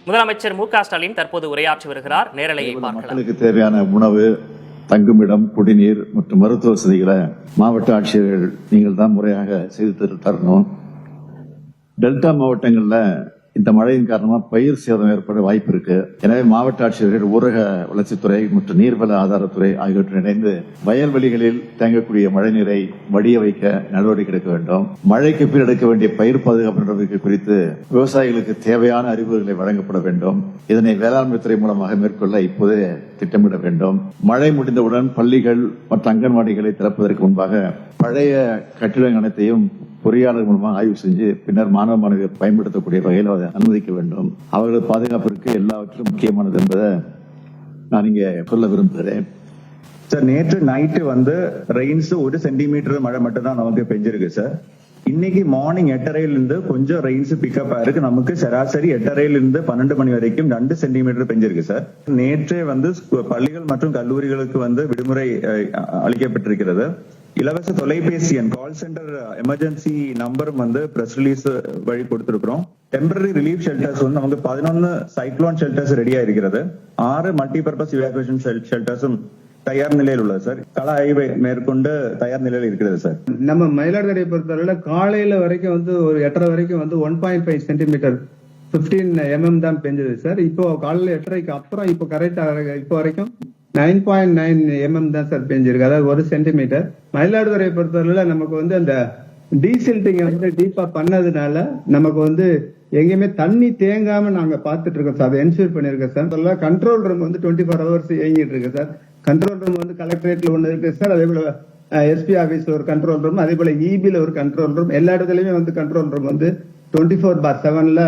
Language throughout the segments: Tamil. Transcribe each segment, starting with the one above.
முதலமைச்சர் மு க ஸ்டாலின் தற்போது உரையாற்றி வருகிறார். நேரலையை பார்க்கலாம். மக்களுக்கு தேவையான உணவு, தங்குமிடம், குடிநீர் மற்றும் மருத்துவ வசதிகளை மாவட்ட ஆட்சியர்கள் நீங்கள் தான் முறையாக செய்து தரணும். டெல்டா மாவட்டங்கள்ல இந்த மழையின் காரணமா பயிர் சேதம் ஏற்பட வாய்ப்பு இருக்கு. எனவே மாவட்ட ஆட்சியர்கள், ஊரக வளர்ச்சித்துறை மற்றும் நீர்வள ஆதாரத்துறை ஆகியவற்றுடன் இணைந்து வயல்வெளிகளில் தேங்கக்கூடிய மழைநீரை வடிய வைக்க நடவடிக்கை எடுக்க வேண்டும். மழைக்கு பின் எடுக்க வேண்டிய பயிர் பாதுகாப்பு நடவடிக்கை குறித்து விவசாயிகளுக்கு தேவையான அறிவுரைகளை வழங்கப்பட வேண்டும். இதனை வேளாண்மை துறை மூலமாக மேற்கொள்ள இப்போதே திட்டமிட வேண்டும். மழை முடிந்தவுடன் பள்ளிகள் மற்றும் அங்கன்வாடிகளை திறப்பதற்கு முன்பாக பழைய கட்டிடங்கள் அனைத்தையும் பொறியாளர் மூலமாக ஆய்வு செஞ்சு பின்னர் மாணவ மாணவியர் பயன்படுத்தக்கூடிய வகையில் அதை அனுமதிக்க வேண்டும். அவர்களது பாதுகாப்பிற்கு எல்லாவற்றிலும் முக்கியமானது என்பதை நான் இங்கே சொல்ல விரும்புகிறேன். சார், நேற்று நைட்டு ரெயின்ஸ் 1 சென்டிமீட்டர் மழை மட்டும் தான் நமக்கு பெஞ்சிருக்கு சார். இன்னைக்கு மார்னிங் 8:30 கொஞ்சம் ரெயின்ஸ் பிக்கப் ஆயிருக்கு. நமக்கு சராசரி 8:30 12 மணி வரைக்கும் 2 சென்டிமீட்டர் பெஞ்சிருக்கு சார். நேற்றே பள்ளிகள் மற்றும் கல்லூரிகளுக்கு விடுமுறை அளிக்கப்பட்டிருக்கிறது. இலவச தொலைபேசி எண் கால் சென்டர் எமர்ஜென்சி நம்பரும் பிரஸ் ரிலீஸ் வழி கொடுத்திருக்கிறோம். டெம்பரரி ரிலீஃப் ஷெல்டர்ஸ் நமக்கு 11 சைக்ளோன் ஷெல்டர்ஸ் ரெடியா இருக்கிறது. 6 மல்டிபர்பஸ் இவாகுவேஷன் ஷெல்டர்ஸும் தயார் நிலையில் உள்ளது சார். கள ஆய்வை மேற்கொண்டு தயார் நிலையில் இருக்கிறது சார். நம்ம மயிலாடுதுறை பொறுத்தவரை காலையில வரைக்கும் ஒரு 8:30 வரைக்கும் 1.5 சென்டிமீட்டர் 15 mm தான் பெஞ்சது சார். இப்போ காலையில 8:30க்கு அப்புறம் இப்போ கரெக்டா இப்போ வரைக்கும் 9.9 mm தான் சார் பெஞ்சிருக்கு, அதாவது 1 சென்டிமீட்டர். மயிலாடுதுறை பொறுத்தவரையில நமக்கு அந்த டீசில்டிங் டீப்பா பண்ணதுனால நமக்கு எங்கேயுமே தண்ணி தேங்காம நாங்க பாத்துட்டு இருக்கோம் சார். அதை என்ஷூர் பண்ணிருக்கோம் சார். கண்ட்ரோல் ரூம் 24 hours இயங்கிட்டு இருக்கு சார். கண்ட்ரோல் ரூம் கலெக்டரேட்ல ஒண்ணு இருக்கு சார். அதே போல எஸ்பி ஆபீஸ் ஒரு கண்ட்ரோல் ரூம், அதே போல இபில ஒரு கண்ட்ரோல் ரூம், எல்லா இடத்துலயுமே கண்ட்ரோல் ரூம் 24/7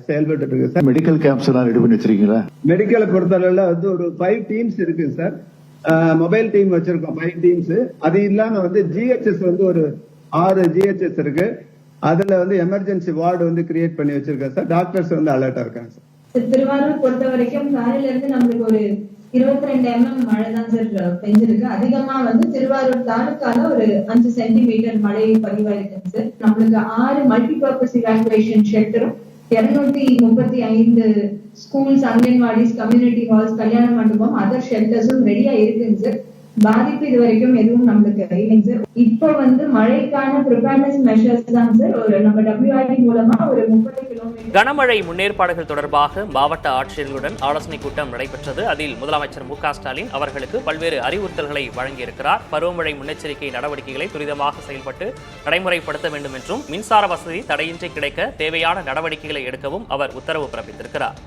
செயல்பட்டு இருக்கு சார். மெடிக்கல் கேம்ப்ஸ் எல்லாம் ரெடி பண்ணி வச்சிருக்கீங்களா? மெடிக்கலை பொறுத்தளவுல ஒரு 5 டீம்ஸ் இருக்கு சார். மொபைல் டீம் வச்சிருக்கோம் 5 டீம்ஸ். அது இல்லாம ஜிஹெச்எஸ் ஒரு 6 ஜிஹெச்எஸ் இருக்கு. அதுல எமர்ஜென்சி வார்டு கிரியேட் பண்ணி வச்சிருக்கேன் சார். டாக்டர்ஸ் அலர்ட்டா இருக்காங்க சார். திருவாரூர் பொறுத்த வரைக்கும் காலையில இருந்து நம்மளுக்கு ஒரு 22 mm மழை தான் சார் பெஞ்சிருக்கு. அதிகமா திருவாரூர் தாலுக்கால ஒரு 5 சென்டிமீட்டர் மழை பதிவாயிருக்கு சார். நம்மளுக்கு 6 மல்டிபர்பஸ் இவாகுவேஷன் ஷெல்டரும் 235 ஸ்கூல்ஸ், அங்கன்வாடிஸ், கம்யூனிட்டி ஹால்ஸ், கல்யாண மண்டபம், அதர் ஷெல்டர்ஸும் ரெடியா இருக்குங்க சார். பாதிப்பு இது வரைக்கும் எதுவும் நம்மளுக்கு இல்லைங்க சார். இப்போ மழைக்கான ப்ரிப்பேர்னஸ் மெஷர்ஸ் தான் சார் நம்ம WID மூலமா ஒரு 30 கிலோமீட்டர். கனமழை முன்னேற்பாடுகள் தொடர்பாக மாவட்ட ஆட்சியர்களுடன் ஆலோசனை கூட்டம் நடைபெற்றது. அதில் முதலமைச்சர் மு க ஸ்டாலின் அவர்களுக்கு பல்வேறு அறிவுறுத்தல்களை வழங்கியிருக்கிறார். பருவமழை முன்னெச்சரிக்கை நடவடிக்கைகளை துரிதமாக செயல்பட்டு நடைமுறைப்படுத்த வேண்டும் என்றும் மின்சார வசதி தடையின்றி கிடைக்க தேவையான நடவடிக்கைகளை எடுக்கவும் அவர் உத்தரவு பிறப்பித்திருக்கிறார்.